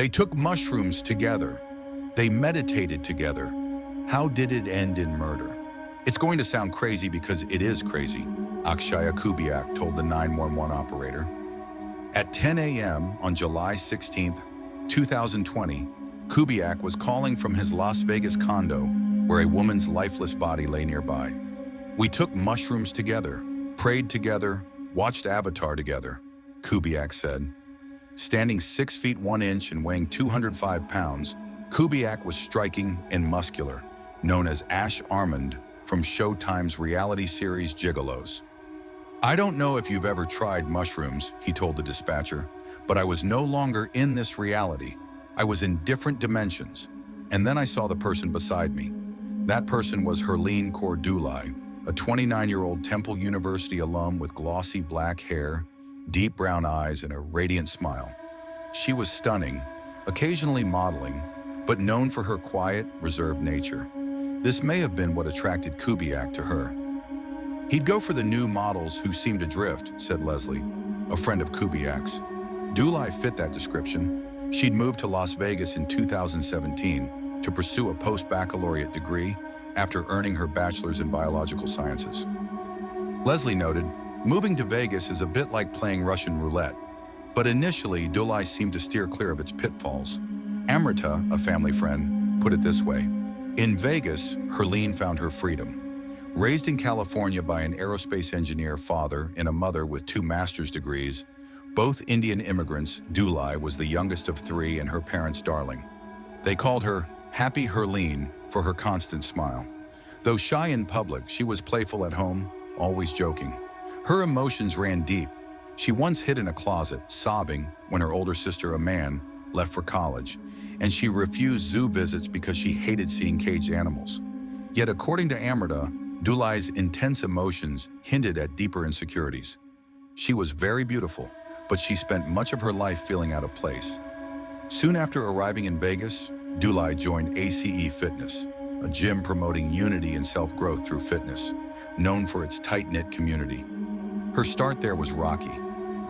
They took mushrooms together. They meditated together. How did it end in murder? It's going to sound crazy because it is crazy, Akshaya Kubiak told the 911 operator. At 10 a.m. on July 16, 2020, Kubiak was calling from his Las Vegas condo, where a woman's lifeless body lay nearby. We took mushrooms together, prayed together, watched Avatar together, Kubiak said. Standing 6 feet 1 inch and weighing 205 pounds, Kubiak was striking and muscular, known as Ash Armand from Showtime's reality series Gigolos. I don't know if you've ever tried mushrooms, he told the dispatcher, but I was no longer in this reality. I was in different dimensions. And then I saw the person beside me. That person was Herleen Dulai, a 29-year-old Temple University alum with glossy black hair, deep brown eyes, and a radiant smile. She was stunning, occasionally modeling, but known for her quiet, reserved nature. This may have been what attracted Kubiak to her. He'd go for the new models who seemed adrift, said Leslie, a friend of Kubiak's. Dulai fit that description. She'd moved to Las Vegas in 2017 to pursue a post-baccalaureate degree after earning her bachelor's in biological sciences. Leslie noted, moving to Vegas is a bit like playing Russian roulette, but initially Dulai seemed to steer clear of its pitfalls. Amrita, a family friend, put it this way. In Vegas, Herleen found her freedom. Raised in California by an aerospace engineer father and a mother with 2 master's degrees, both Indian immigrants, Dulai was the youngest of 3 and her parents' darling. They called her Happy Herleen for her constant smile. Though shy in public, she was playful at home, always joking. Her emotions ran deep. She once hid in a closet, sobbing, when her older sister, a man, left for college, and she refused zoo visits because she hated seeing caged animals. Yet according to Amrita, Dulai's intense emotions hinted at deeper insecurities. She was very beautiful, but she spent much of her life feeling out of place. Soon after arriving in Vegas, Dulai joined ACE Fitness, a gym promoting unity and self-growth through fitness, known for its tight-knit community. Her start there was rocky.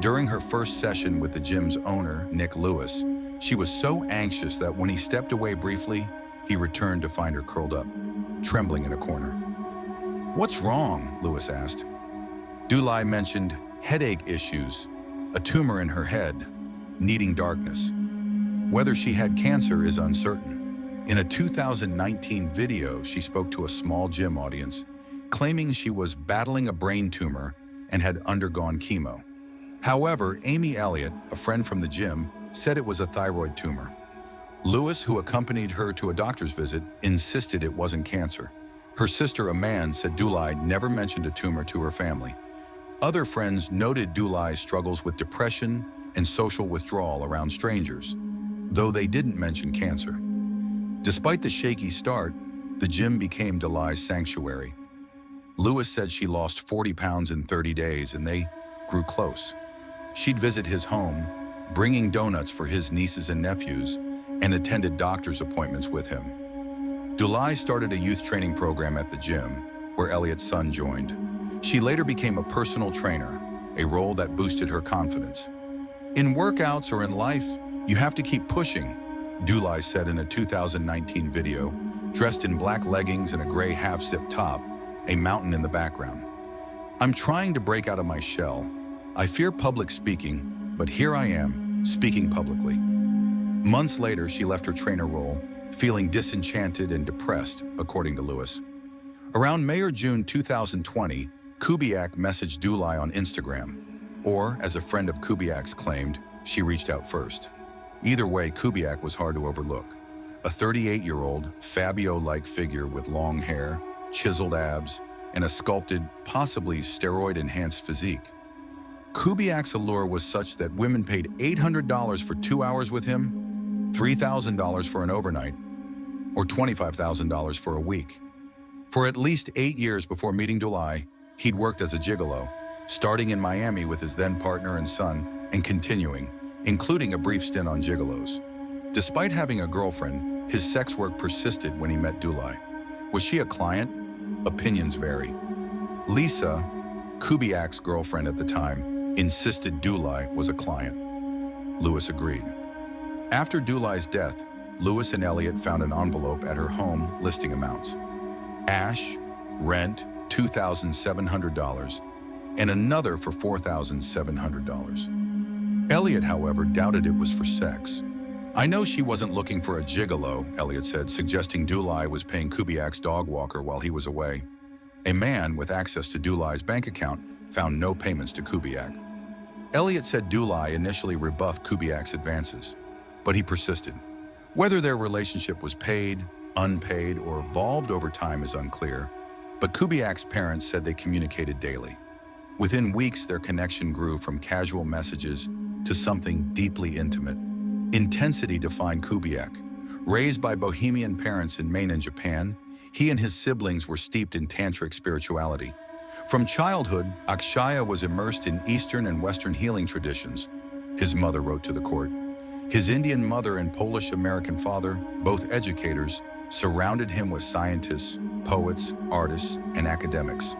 During her first session with the gym's owner, Nick Lewis, she was so anxious that when he stepped away briefly, he returned to find her curled up, trembling in a corner. "What's wrong?" Lewis asked. Dulai mentioned headache issues, a tumor in her head, needing darkness. Whether she had cancer is uncertain. In a 2019 video, she spoke to a small gym audience, claiming she was battling a brain tumor and had undergone chemo. However, Amy Elliott, a friend from the gym, said it was a thyroid tumor. Lewis, who accompanied her to a doctor's visit, insisted it wasn't cancer. Her sister, Amanda, said Dulai never mentioned a tumor to her family. Other friends noted Dulai's struggles with depression and social withdrawal around strangers, though they didn't mention cancer. Despite the shaky start, the gym became Dulai's sanctuary. Lewis said she lost 40 pounds in 30 days and they grew close. She'd visit his home, bringing donuts for his nieces and nephews, and attended doctor's appointments with him. Dulai started a youth training program at the gym, where Elliot's son joined. She later became a personal trainer, a role that boosted her confidence. "In workouts or in life, you have to keep pushing," Dulai said in a 2019 video, dressed in black leggings and a gray half-zip top, a mountain in the background. "I'm trying to break out of my shell. I fear public speaking, but here I am, speaking publicly." Months later, she left her trainer role, feeling disenchanted and depressed, according to Lewis. Around May or June 2020, Kubiak messaged Dulai on Instagram, or, as a friend of Kubiak's claimed, she reached out first. Either way, Kubiak was hard to overlook. A 38-year-old, Fabio-like figure with long hair, chiseled abs, and a sculpted, possibly steroid-enhanced physique. Kubiak's allure was such that women paid $800 for 2 hours with him, $3,000 for an overnight, or $25,000 for a week. For at least 8 years before meeting Dulai, he'd worked as a gigolo, starting in Miami with his then-partner and son, and continuing, including a brief stint on Gigolos. Despite having a girlfriend, his sex work persisted when he met Dulai. Was she a client? Opinions vary. Lisa, Kubiak's girlfriend at the time, insisted Dulai was a client. Lewis agreed. After Dulai's death, Lewis and Elliot found an envelope at her home listing amounts. Ash, rent, $2,700, and another for $4,700. Elliot, however, doubted it was for sex. "I know she wasn't looking for a gigolo," Elliot said, suggesting Dulai was paying Kubiak's dog walker while he was away. A man with access to Dulai's bank account found no payments to Kubiak. Elliot said Dulai initially rebuffed Kubiak's advances, but he persisted. Whether their relationship was paid, unpaid, or evolved over time is unclear, but Kubiak's parents said they communicated daily. Within weeks, their connection grew from casual messages to something deeply intimate. Intensity defined Kubiak. Raised by Bohemian parents in Maine and Japan, he and his siblings were steeped in tantric spirituality. From childhood, Akshaya was immersed in Eastern and Western healing traditions, his mother wrote to the court. His Indian mother and Polish-American father, both educators, surrounded him with scientists, poets, artists, and academics.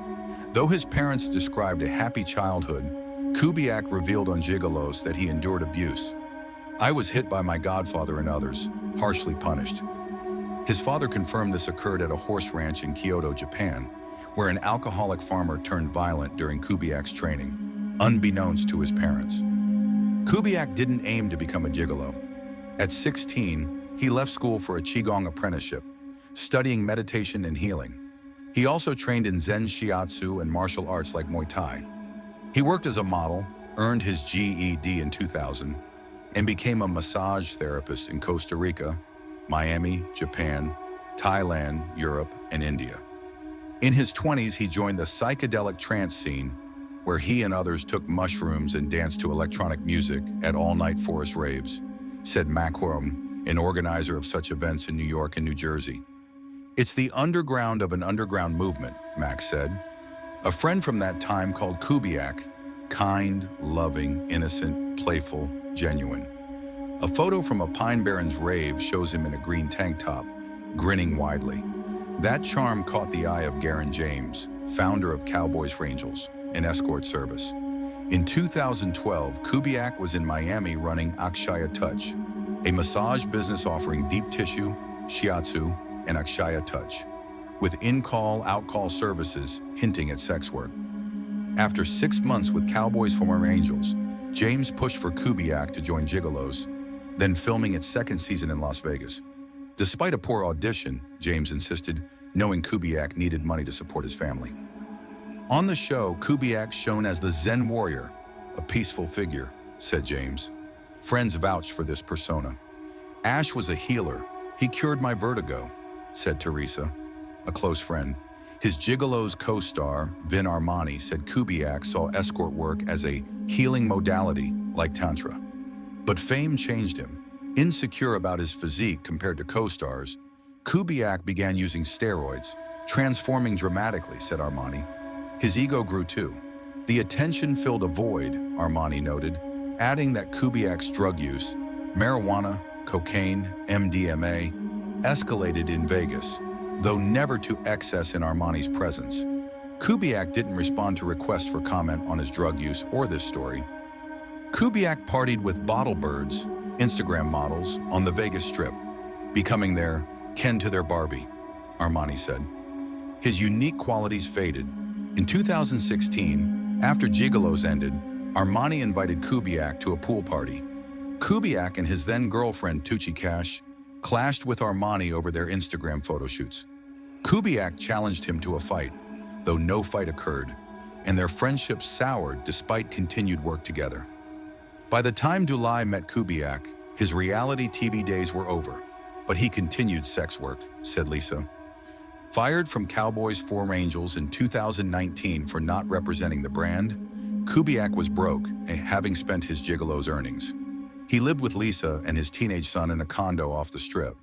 Though his parents described a happy childhood, Kubiak revealed on Gigolos that he endured abuse. "I was hit by my godfather and others, harshly punished." His father confirmed this occurred at a horse ranch in Kyoto, Japan, where an alcoholic farmer turned violent during Kubiak's training, unbeknownst to his parents. Kubiak didn't aim to become a gigolo. At 16, he left school for a Qigong apprenticeship, studying meditation and healing. He also trained in Zen Shiatsu and martial arts like Muay Thai. He worked as a model, earned his GED in 2000, and became a massage therapist in Costa Rica, Miami, Japan, Thailand, Europe, and India. In his 20s, he joined the psychedelic trance scene, where he and others took mushrooms and danced to electronic music at all-night forest raves, said Mac Horum, an organizer of such events in New York and New Jersey. "It's the underground of an underground movement," Mac said. A friend from that time called Kubiak kind, loving, innocent, playful, genuine. A photo from a Pine Barrens rave shows him in a green tank top, grinning widely. That charm caught the eye of Garen James, founder of Cowboys for Angels, an escort service. In 2012, Kubiak was in Miami running Akshaya Touch, a massage business offering deep tissue, shiatsu, and Akshaya Touch, with in-call, out-call services hinting at sex work. After 6 months with Cowboys for Angels, James pushed for Kubiak to join Gigolos, then filming its second season in Las Vegas. Despite a poor audition, James insisted, knowing Kubiak needed money to support his family. On the show, Kubiak shown as the Zen warrior, a peaceful figure, said James. Friends vouched for this persona. "Ash was a healer. He cured my vertigo," said Teresa, a close friend. His Gigolos co-star, Vin Armani, said Kubiak saw escort work as a healing modality like Tantra. But fame changed him. Insecure about his physique compared to co-stars, Kubiak began using steroids, transforming dramatically, said Armani. His ego grew too. The attention filled a void, Armani noted, adding that Kubiak's drug use, marijuana, cocaine, MDMA, escalated in Vegas, though never to excess in Armani's presence. Kubiak didn't respond to requests for comment on his drug use or this story. Kubiak partied with bottle birds, Instagram models, on the Vegas Strip, becoming their Ken to their Barbie, Armani said. His unique qualities faded. In 2016, after Gigolos ended, Armani invited Kubiak to a pool party. Kubiak and his then-girlfriend Tucci Cash clashed with Armani over their Instagram photo shoots. Kubiak challenged him to a fight, though no fight occurred, and their friendship soured despite continued work together. By the time Dulai met Kubiak, his reality TV days were over, but he continued sex work, said Lisa. Fired from Cowboys for Angels in 2019 for not representing the brand, Kubiak was broke, having spent his Gigolos earnings. He lived with Lisa and his teenage son in a condo off the Strip.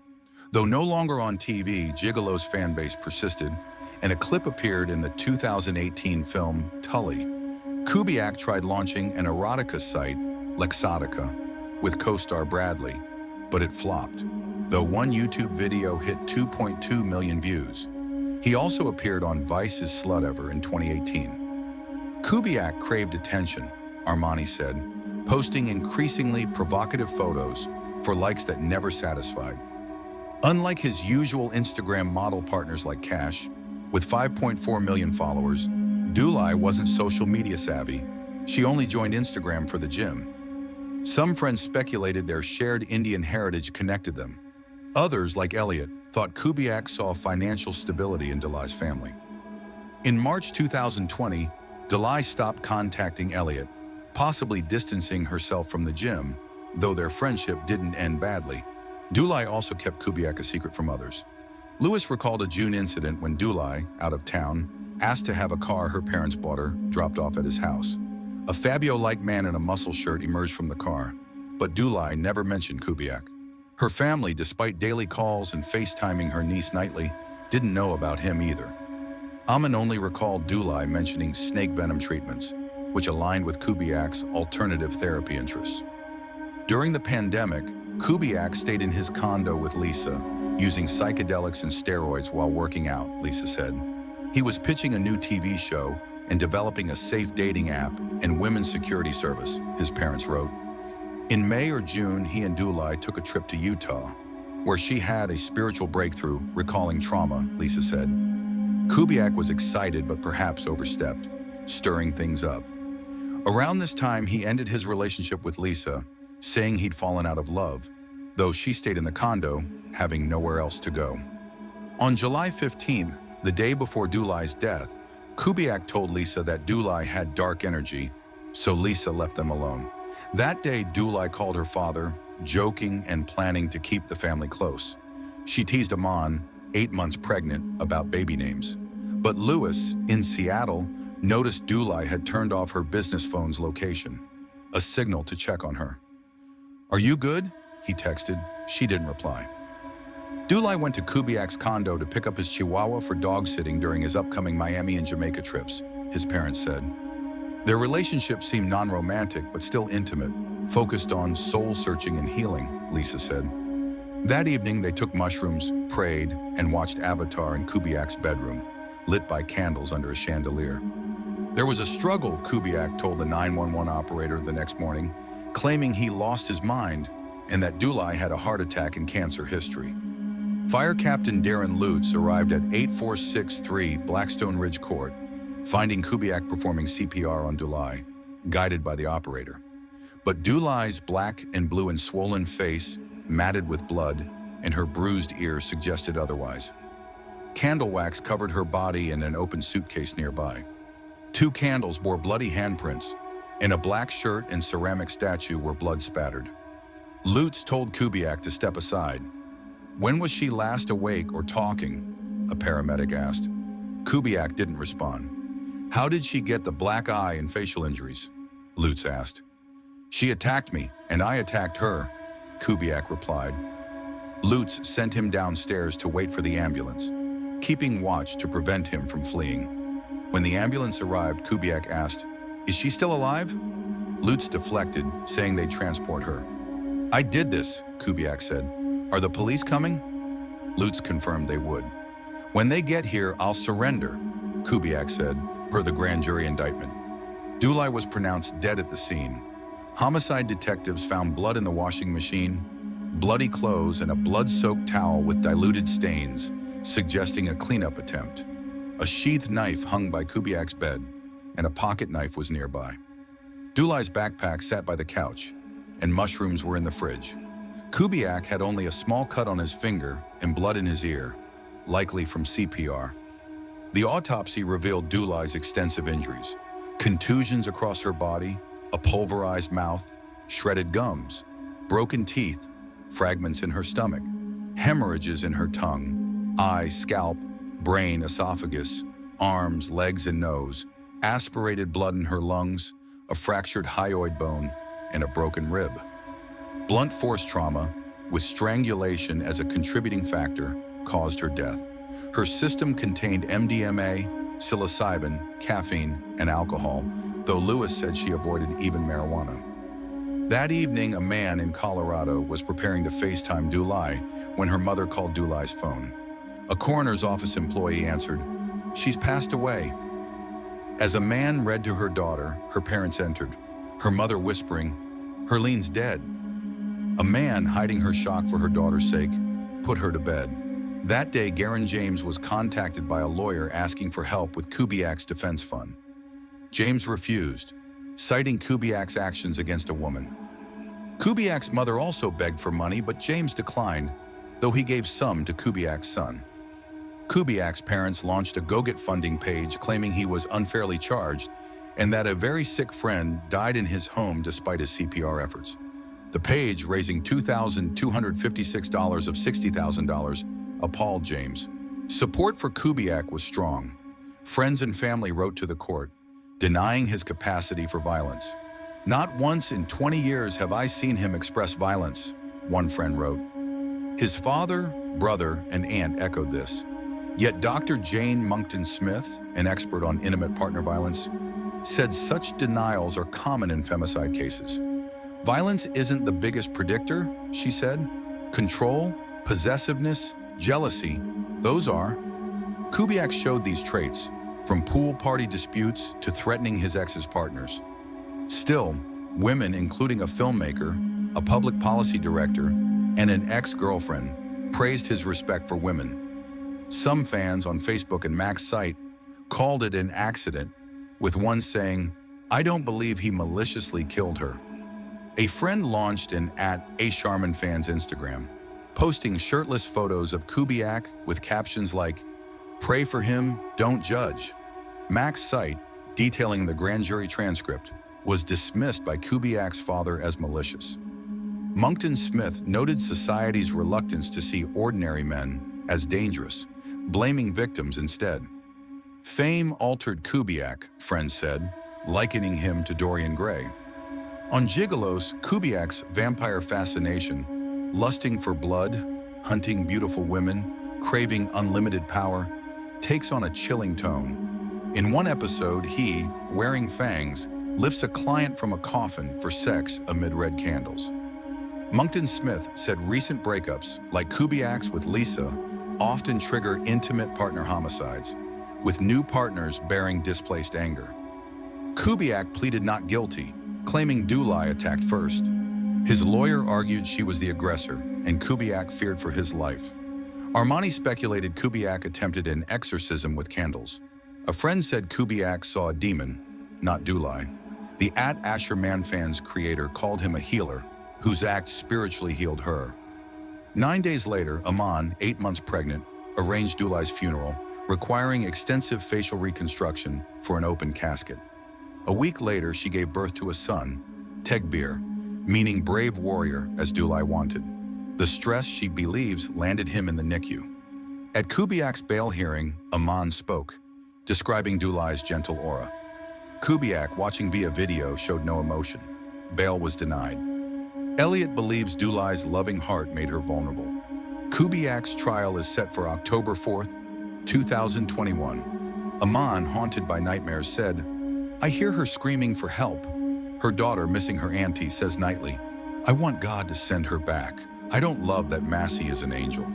Though no longer on TV, Gigolos' fan base persisted, and a clip appeared in the 2018 film Tully. Kubiak tried launching an erotica site, Lexotica, with co-star Bradley, but it flopped, though one YouTube video hit 2.2 million views. He also appeared on Vice's Slut Ever in 2018. Kubiak craved attention, Armani said, posting increasingly provocative photos, for likes that never satisfied. Unlike his usual Instagram model partners like Cash, with 5.4 million followers, Dulai wasn't social media savvy. She only joined Instagram for the gym. Some friends speculated their shared Indian heritage connected them. Others, like Elliot, thought Kubiak saw financial stability in Dulai's family. In March 2020, Dulai stopped contacting Elliot, possibly distancing herself from the gym, though their friendship didn't end badly. Dulai also kept Kubiak a secret from others. Lewis recalled a June incident when Dulai, out of town, asked to have a car her parents bought her dropped off at his house. A Fabio-like man in a muscle shirt emerged from the car, but Dulai never mentioned Kubiak. Her family, despite daily calls and FaceTiming her niece nightly, didn't know about him either. Aman only recalled Dulai mentioning snake venom treatments, which aligned with Kubiak's alternative therapy interests. During the pandemic, Kubiak stayed in his condo with Lisa, using psychedelics and steroids while working out, Lisa said. He was pitching a new TV show and developing a safe dating app and women's security service, his parents wrote. In May or June, he and Dulai took a trip to Utah, where she had a spiritual breakthrough, recalling trauma, Lisa said. Kubiak was excited but perhaps overstepped, stirring things up. Around this time, he ended his relationship with Lisa, saying he'd fallen out of love, though she stayed in the condo, having nowhere else to go. On July 15th, the day before Dulai's death, Kubiak told Lisa that Dulai had dark energy, so Lisa left them alone. That day, Dulai called her father, joking and planning to keep the family close. She teased Aman, 8 months pregnant, about baby names. But Lewis, in Seattle, noticed Dulai had turned off her business phone's location, a signal to check on her. "Are you good?" he texted. She didn't reply. Dulai went to Kubiak's condo to pick up his Chihuahua for dog sitting during his upcoming Miami and Jamaica trips, his parents said. Their relationship seemed non-romantic but still intimate, focused on soul-searching and healing, Lisa said. That evening, they took mushrooms, prayed, and watched Avatar in Kubiak's bedroom, lit by candles under a chandelier. There was a struggle, Kubiak told the 911 operator the next morning, claiming he lost his mind and that Dulai had a heart attack and cancer history. Fire Captain Darren Lutz arrived at 8463 Blackstone Ridge Court, finding Kubiak performing CPR on Dulai, guided by the operator. But Dulai's black and blue and swollen face, matted with blood, and her bruised ear suggested otherwise. Candle wax covered her body in an open suitcase nearby. 2 candles bore bloody handprints, and a black shirt and ceramic statue were blood spattered. Lutz told Kubiak to step aside. "When was she last awake or talking?" a paramedic asked. Kubiak didn't respond. "How did she get the black eye and facial injuries?" Lutz asked. "She attacked me, and I attacked her," Kubiak replied. Lutz sent him downstairs to wait for the ambulance, keeping watch to prevent him from fleeing. When the ambulance arrived, Kubiak asked, "Is she still alive?" Lutz deflected, saying they'd transport her. "I did this," Kubiak said. "Are the police coming?" Lutz confirmed they would. "When they get here, I'll surrender," Kubiak said, per the grand jury indictment. Dulai was pronounced dead at the scene. Homicide detectives found blood in the washing machine, bloody clothes, and a blood-soaked towel with diluted stains, suggesting a cleanup attempt. A sheathed knife hung by Kubiak's bed, and a pocket knife was nearby. Dulai's backpack sat by the couch, and mushrooms were in the fridge. Kubiak had only a small cut on his finger and blood in his ear, likely from CPR. The autopsy revealed Dulai's extensive injuries: contusions across her body, a pulverized mouth, shredded gums, broken teeth, fragments in her stomach, hemorrhages in her tongue, eye, scalp, brain, esophagus, arms, legs, and nose, aspirated blood in her lungs, a fractured hyoid bone, and a broken rib. Blunt force trauma, with strangulation as a contributing factor, caused her death. Her system contained MDMA, psilocybin, caffeine, and alcohol, though Lewis said she avoided even marijuana. That evening, a man in Colorado was preparing to FaceTime Dulai when her mother called Dulai's phone. A coroner's office employee answered, "She's passed away." As a man read to her daughter, her parents entered, her mother whispering, "Herleen's dead." A man, hiding her shock for her daughter's sake, put her to bed. That day, Garen James was contacted by a lawyer asking for help with Kubiak's defense fund. James refused, citing Kubiak's actions against a woman. Kubiak's mother also begged for money, but James declined, though he gave some to Kubiak's son. Kubiak's parents launched a GoGet page claiming he was unfairly charged and that a very sick friend died in his home despite his CPR efforts. The page, raising $2,256 of $60,000, appalled James. Support for Kubiak was strong. Friends and family wrote to the court, denying his capacity for violence. "Not once in 20 years have I seen him express violence," one friend wrote. His father, brother, and aunt echoed this. Yet Dr. Jane Monkton-Smith, an expert on intimate partner violence, said such denials are common in femicide cases. "Violence isn't the biggest predictor," she said. "Control, possessiveness, jealousy, those are." Kubiak showed these traits, from pool party disputes to threatening his ex's partners. Still, women, including a filmmaker, a public policy director, and an ex-girlfriend, praised his respect for women. Some fans on Facebook and Mac's site called it an accident, with one saying, "I don't believe he maliciously killed her." A friend launched an @ASharmanFans Instagram, posting shirtless photos of Kubiak with captions like, "Pray for him, don't judge." Mac's site, detailing the grand jury transcript, was dismissed by Kubiak's father as malicious. Monkton-Smith noted society's reluctance to see ordinary men as dangerous, blaming victims instead. "Fame altered Kubiak," friends said, likening him to Dorian Gray. On Gigolos, Kubiak's vampire fascination, lusting for blood, hunting beautiful women, craving unlimited power, takes on a chilling tone. In one episode, he, wearing fangs, lifts a client from a coffin for sex amid red candles. Monkton-Smith said recent breakups, like Kubiak's with Lisa, often trigger intimate partner homicides, with new partners bearing displaced anger. Kubiak pleaded not guilty, claiming Dulai attacked first. His lawyer argued she was the aggressor, and Kubiak feared for his life. Armani speculated Kubiak attempted an exorcism with candles. A friend said Kubiak saw a demon, not Dulai. The @AsherManFans creator called him a healer, whose act spiritually healed her. 9 days later, Aman, 8 months pregnant, arranged Dulai's funeral, requiring extensive facial reconstruction for an open casket. A week later, she gave birth to a son, Tegbir, meaning brave warrior, as Dulai wanted. The stress, she believes, landed him in the NICU. At Kubiak's bail hearing, Aman spoke, describing Dulai's gentle aura. Kubiak, watching via video, showed no emotion. Bail was denied. Elliot believes Dulai's loving heart made her vulnerable. Kubiak's trial is set for October 4th, 2021. Aman, haunted by nightmares, said, "I hear her screaming for help." Her daughter, missing her auntie, says nightly, "I want God to send her back. I don't love that Massey is an angel."